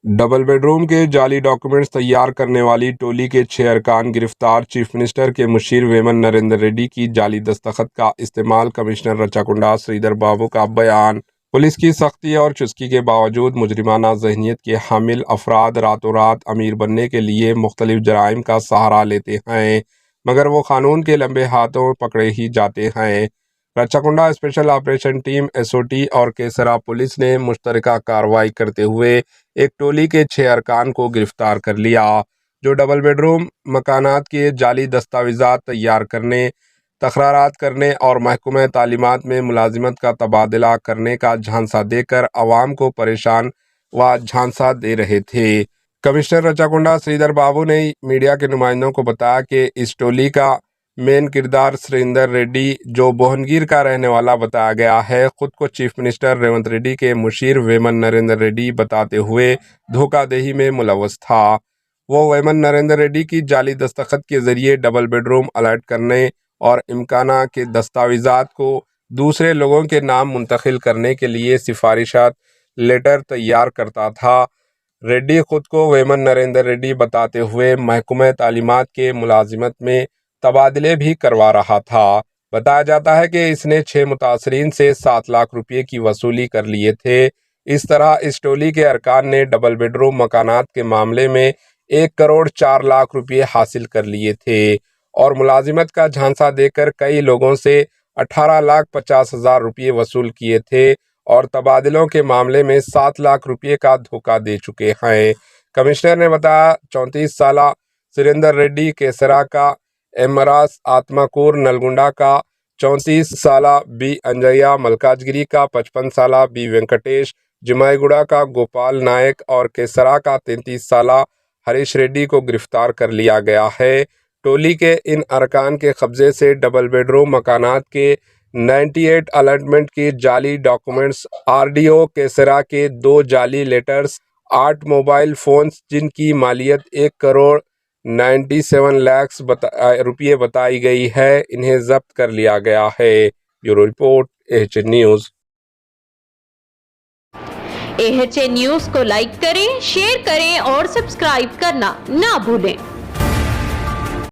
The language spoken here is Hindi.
डबल बेडरूम के जाली डॉक्यूमेंट्स तैयार करने वाली टोली के 6 अरकान गिरफ्तार। चीफ मिनिस्टर के मुशीर वेमन नरेंद्र रेड्डी की जाली दस्तखत का इस्तेमाल। कमिश्नर रचाकुंडा श्रीधर बाबू का बयान। पुलिस की सख्ती और चुस्की के बावजूद मुजरिमाना जहनीत के हामिल अफराद रातों रात अमीर बनने के लिए मुख्तलिफ जराइम का सहारा लेते हैं, मगर वो कानून के लंबे हाथों पकड़े ही जाते हैं। Rachakonda special operation team SOT और केसरा पुलिस ने मुश्तरका कार्रवाई करते हुए एक टोली के 6 अरकान को गिरफ्तार कर लिया, जो डबल बेडरूम मकानात के जाली दस्तावेजात तैयार करने, तकरारात करने और महकमा तालीमात में मुलाजिमत का तबादला करने का झांसा देकर अवाम को परेशान व झांसा दे रहे थे। कमिश्नर रचाकुंडा श्रीधर बाबू ने मीडिया के नुमाइंदों को बताया कि इस टोली का मेन किरदार सुरेंदर रेड्डी, जो बोहनगीर का रहने वाला बताया गया है, खुद को चीफ मिनिस्टर रेवंत रेड्डी के मुशीर वेमन नरेंद्र रेड्डी बताते हुए धोखाधड़ी में मुलव्वस था। वो वेमन नरेंद्र रेड्डी की जाली दस्तखत के जरिए डबल बेडरूम अलर्ट करने और इम्काना के दस्तावेजात को दूसरे लोगों के नाम मुंतकिल करने के लिए सिफारिशात लेटर तैयार करता था। रेड्डी खुद को वेमन नरेंद्र रेड्डी बताते हुए महकमा तालीमात के मुलाजिमत में तबादले भी करवा रहा था। बताया जाता है कि इसने 6 मुतासरीन से 7 लाख रुपये की वसूली कर लिए थे। इस तरह इस टोली के अरकान ने डबल बेडरूम मकानात के मामले में 1 करोड़ 4 लाख रुपये हासिल कर लिए थे और मुलाजिमत का झांसा देकर कई लोगों से 18,50,000 रुपये वसूल किए थे और तबादलों के मामले में 7 लाख रुपये का धोखा दे चुके हैं। कमिश्नर ने बताया 34 साल सुरेंदर रेड्डी केसरा का, एमरास आत्माकूर नलगुंडा का 34 साला बी अंजया मलकाजगिरी का, 55 साला बी वेंकटेश जिमाईगुड़ा का गोपाल नायक और केसरा का 33 साला हरीश रेड्डी को गिरफ्तार कर लिया गया है। टोली के इन अरकान के कब्जे से डबल बेडरूम मकानात के 98 अलॉटमेंट की जाली डॉक्यूमेंट्स, आरडीओ केसरा के 2 जाली लेटर्स, 8 मोबाइल फ़ोन्स जिनकी मालियत 1 करोड़ 97 लाख रुपये बताई गई है, इन्हें जब्त कर लिया गया है। Bureau report AHA news. AHA news को लाइक करें, शेयर करें और सब्सक्राइब करना ना भूलें।